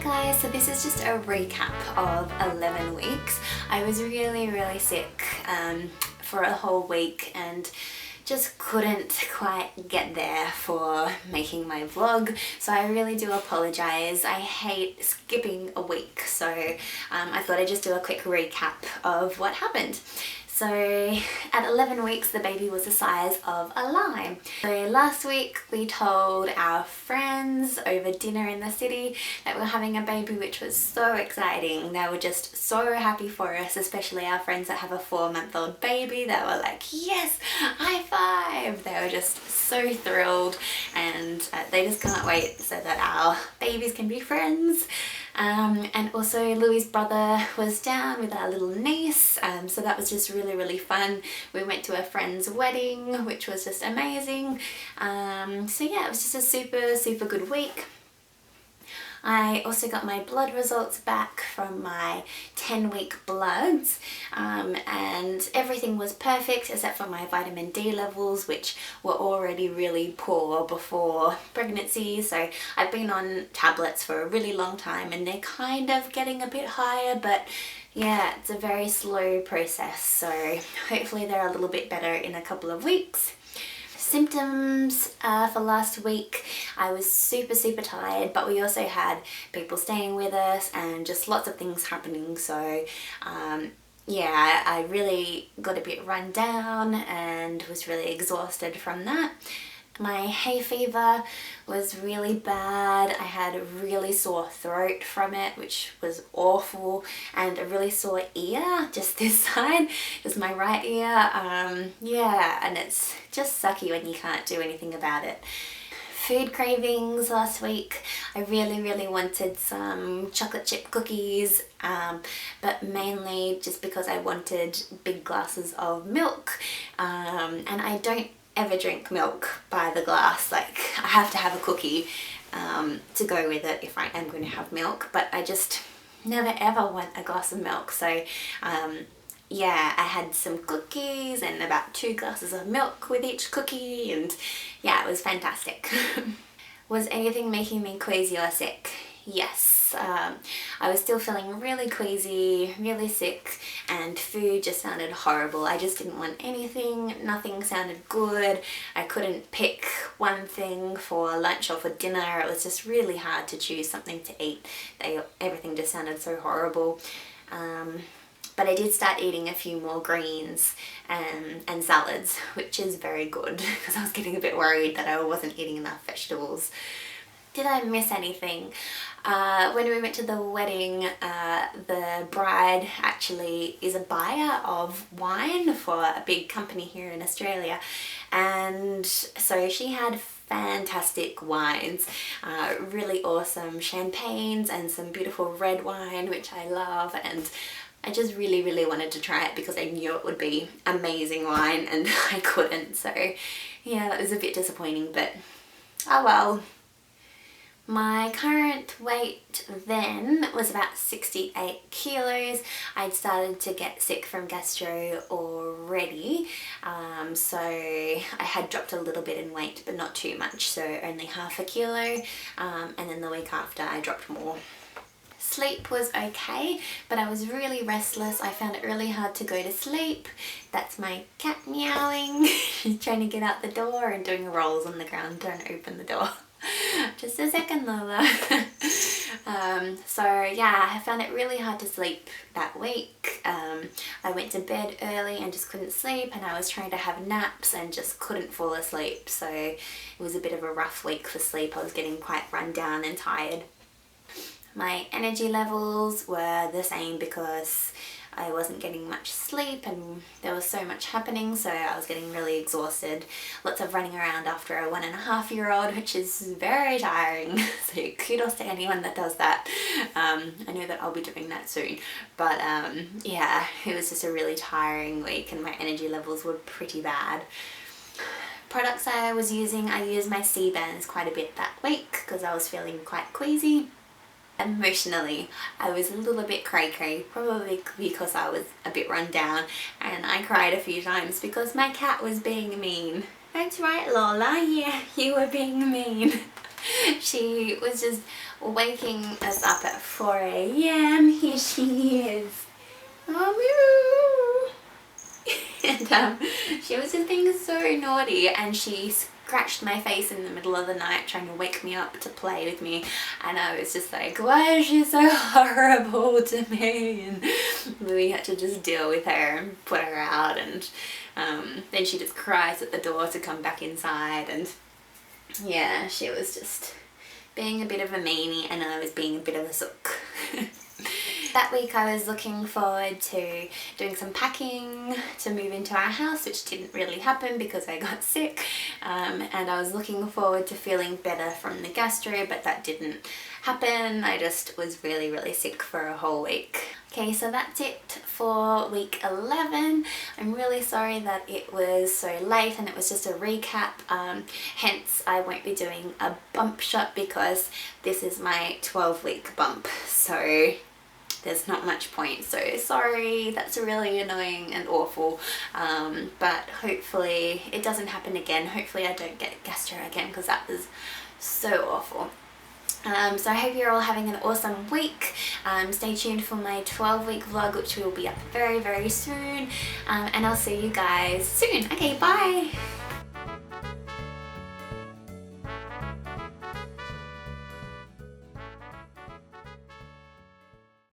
guys, so this is just a recap of 11 weeks. I was really sick for a whole week and just couldn't quite get there for making my vlog, so I really do apologise. I hate skipping a week, so I thought I'd just do a quick recap of what happened. So at 11 weeks the baby was the size of a lime. So last week we told our friends over dinner in the city that we were having a baby, which was so exciting. They were just so happy for us, especially our friends that have a 4-month-old baby. They were like, yes, high five! They were just so thrilled, and they just can't wait so that our babies can be friends. And also Louie's brother was down with our little niece, so that was just really fun. We went to a friend's wedding, which was just amazing. So yeah, it was just a super good week. I also got my blood results back from my 10-week bloods, and everything was perfect except for my vitamin D levels, which were already really poor before pregnancy. So I've been on tablets for a really long time and they're kind of getting a bit higher, but yeah, it's a very slow process, so hopefully they're a little bit better in a couple of weeks. Symptoms for last week, I was super tired, but we also had people staying with us and just lots of things happening, so yeah, I really got a bit run down and was really exhausted from that. My hay fever was really bad. I had a really sore throat from it, which was awful, and a really sore ear, just this side, just my right ear. Yeah, and it's just sucky when you can't do anything about it. Food cravings last week. I really wanted some chocolate chip cookies, but mainly just because I wanted big glasses of milk, and I don't ever drink milk by the glass. Like, I have to have a cookie to go with it if I am going to have milk, but I just never ever want a glass of milk. So yeah, I had some cookies and about 2 glasses of milk with each cookie, and yeah, it was fantastic. Was anything making me queasy or sick? Yes. I was still feeling really queasy, really sick, and food just sounded horrible. I just didn't want anything, nothing sounded good. I couldn't pick one thing for lunch or for dinner. It was just really hard to choose something to eat. Everything just sounded so horrible. But I did start eating a few more greens and salads, which is very good because I was getting a bit worried that I wasn't eating enough vegetables. Did I miss anything? When we went to the wedding, the bride actually is a buyer of wine for a big company here in Australia, and so she had fantastic wines, really awesome champagnes and some beautiful red wine, which I love, and I just really wanted to try it because I knew it would be amazing wine, and I couldn't, so yeah, that was a bit disappointing, but oh well. My current weight then was about 68 kilos. I'd started to get sick from gastro already, so I had dropped a little bit in weight, but not too much, so only half a kilo, and then the week after I dropped more. Sleep was okay, but I was really restless. I found it really hard to go to sleep. That's my cat meowing. She's trying to get out the door and doing rolls on the ground trying to open the door. Just a second, Lola. So yeah, I found it really hard to sleep that week. I went to bed early and just couldn't sleep, and I was trying to have naps and just couldn't fall asleep, so it was a bit of a rough week for sleep. I was getting quite run down and tired. My energy levels were the same because I wasn't getting much sleep and there was so much happening, so I was getting really exhausted. Lots of running around after a 1.5-year-old, which is very tiring, so kudos to anyone that does that. I know that I'll be doing that soon, but yeah, it was just a really tiring week and my energy levels were pretty bad. Products I was using, I used my C-bands quite a bit that week because I was feeling quite queasy. Emotionally, I was a little bit cray-cray, probably because I was a bit run down, and I cried a few times because my cat was being mean. That's right, Lola, yeah, you were being mean. She was just waking us up at 4 a.m. Here she is. Oh, and she was just being so naughty, and she scratched my face in the middle of the night trying to wake me up to play with me, and I was just like, why is she so horrible to me? And we had to just deal with her and put her out, and then she just cries at the door to come back inside, and yeah, she was just being a bit of a meanie, and I was being a bit of a sook. That week I was looking forward to doing some packing to move into our house, which didn't really happen because I got sick, and I was looking forward to feeling better from the gastro, but that didn't happen. I just was really sick for a whole week. Okay, so that's it for week 11. I'm really sorry that it was so late and it was just a recap, hence I won't be doing a bump shot because this is my 12-week bump, so there's not much point. So sorry, that's really annoying and awful, but hopefully it doesn't happen again. Hopefully I don't get gastro again because that was so awful. So I hope you're all having an awesome week. Stay tuned for my 12-week vlog, which will be up very soon, and I'll see you guys soon. Okay, bye!